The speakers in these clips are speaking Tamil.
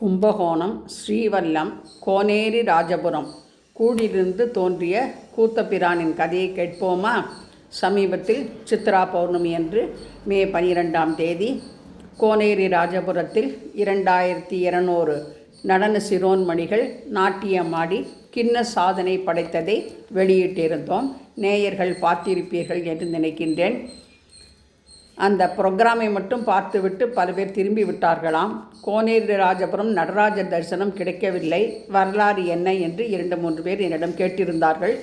கும்பகோணம் ஸ்ரீவல்லம் கோனேரி ராஜபுரம் கூடிலிருந்து தோன்றிய கூத்தபிரானின் கதையை கேட்போமா? சமீபத்தில் சித்ரா பௌர்ணமி அன்று மே 12ஆம் தேதி கோனேரி ராஜபுரத்தில் 2200 நடன சிரோன்மணிகள் நாட்டியமாடி கின்ன சாதனை படைத்ததை வெளியிட்டிருந்தோம். நேயர்கள் பார்த்திருப்பீர்கள் என்று நினைக்கின்றேன். அந்த ப்ரோக்ராமை மட்டும் பார்த்துவிட்டு பல பேர் திரும்பி விட்டார்களாம். கோனேரி ராஜபுரம் நடராஜர் தரிசனம் கிடைக்கவில்லை, வரலாறு என்ன என்று 2-3 பேர் என்னிடம் கேட்டிருந்தார்கள்.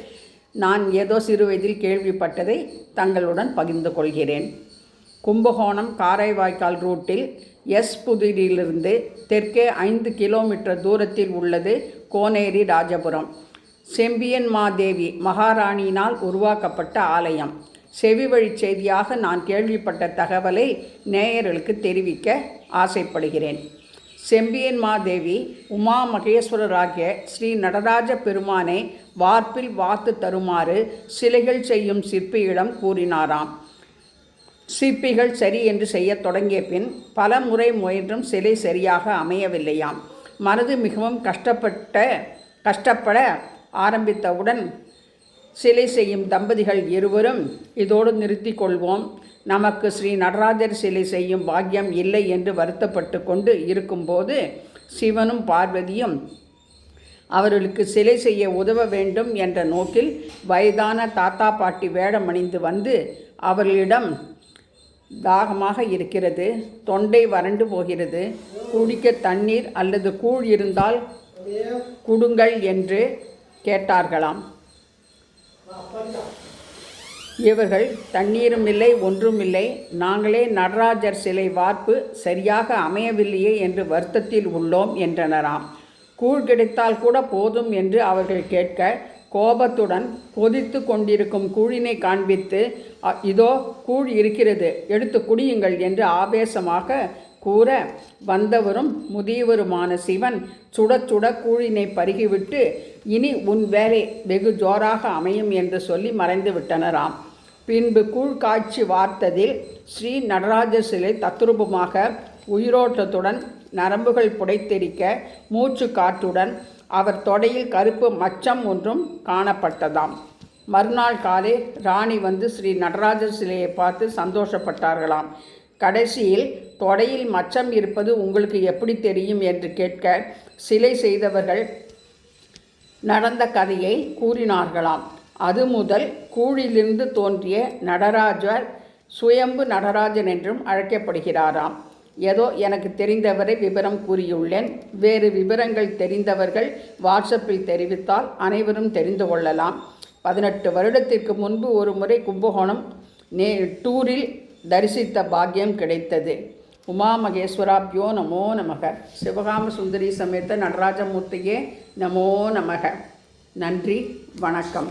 நான் ஏதோ சிறு வயதில் கேள்விப்பட்டதை தங்களுடன் பகிர்ந்து கொள்கிறேன். கும்பகோணம் காரைவாய்க்கால் ரூட்டில் புதுடியிலிருந்து தெற்கே 5 கிலோமீட்டர் தூரத்தில் உள்ளது கோனேரி ராஜபுரம். செம்பியன் மாதேவி மகாராணியினால் உருவாக்கப்பட்ட ஆலயம். செவிவழி செய்தியாக நான் கேள்விப்பட்ட தகவலை நேயர்களுக்கு தெரிவிக்க ஆசைப்படுகிறேன். செம்பியன் மாதேவி உமா மகேஸ்வரராகிய ஸ்ரீ நடராஜ பெருமானை வார்ப்பில் வாத்து தருமாறு சிலைகள் செய்யும் சிற்பியிடம் கூறினாராம். சிற்பிகள் சரி என்று செய்ய தொடங்கிய பின் பல முறை முயன்றும் சிலை சரியாக அமையவில்லையாம். மனது மிகவும் கஷ்டப்பட ஆரம்பித்தவுடன் சிலை செய்யும் தம்பதிகள் இருவரும் இதோடு நிறுத்தி கொள்வோம், நமக்கு ஸ்ரீ நடராஜர் சிலை செய்யும் பாக்கியம் இல்லை என்று வருத்தப்பட்டு கொண்டு இருக்கும்போது சிவனும் பார்வதியும் அவர்களுக்கு சிலை செய்ய உதவ வேண்டும் என்ற நோக்கில் வயதான தாத்தா பாட்டி வேடம் அணிந்து வந்து அவர்களிடம், தாகமாக இருக்கிறது, தொண்டை வறண்டு போகிறது, குடிக்க தண்ணீர் அல்லது கூழ் இருந்தால் கொடுங்கள் என்று கேட்டார்களாம். இவர்கள் தண்ணீரும் இல்லை ஒன்றும் இல்லை, நாங்களே நடராஜர் சிலை வார்ப்பு சரியாக அமையவில்லையே என்று வருத்தத்தில் உள்ளோம் என்றனராம். கூழ் கிடைத்தால் கூட போதும் என்று அவர்கள் கேட்க, கோபத்துடன் கொதித்து கொண்டிருக்கும் கூழினை காண்பித்து, இதோ கூழ் இருக்கிறது, எடுத்து குடியுங்கள் என்று ஆவேசமாக கூற, வந்தவரும் முதியவருமான சிவன் சுட சுட கூழினை பருகிவிட்டு, இனி உன் வேலை வெகு ஜோராக அமையும் என்று சொல்லி மறைந்து விட்டனராம். பின்பு கூழ் காய்ச்சி வார்த்ததில் ஸ்ரீ நடராஜர் சிலை தத்ரூபமாக உயிரோட்டத்துடன் நரம்புகள் புடைத்தெரிக்க மூச்சு காற்றுடன் அவர் தொடையில் கருப்பு மச்சம் ஒன்றும் காணப்பட்டதாம். மறுநாள் காலை ராணி வந்து ஸ்ரீ நடராஜர் சிலையை பார்த்து சந்தோஷப்பட்டார்களாம். கடைசியில் தொடையில் மச்சம் இருப்பது உங்களுக்கு எப்படி தெரியும் என்று கேட்க, சிலை செய்தவர்கள் நடந்த கதையை கூறினார்களாம். அது முதல் கூழிலிருந்து தோன்றிய நடராஜர் சுயம்பு நடராஜன் என்றும் அழைக்கப்படுகிறாராம். ஏதோ எனக்கு தெரிந்தவரை விவரம் கூறியுள்ளேன். வேறு விவரங்கள் தெரிந்தவர்கள் வாட்ஸ்அப்பில் தெரிவித்தால் அனைவரும் தெரிந்து கொள்ளலாம். 18 வருடத்திற்கு முன்பு ஒரு முறை கும்பகோணம் டூரில் தரிசித்த பாக்கியம் கிடைத்தது. உமா மகேஸ்வராப்யோ நமோ நமக. சிவகாம சுந்தரி சமேத நடராஜமூர்த்தியே நமோ நமக. நன்றி, வணக்கம்.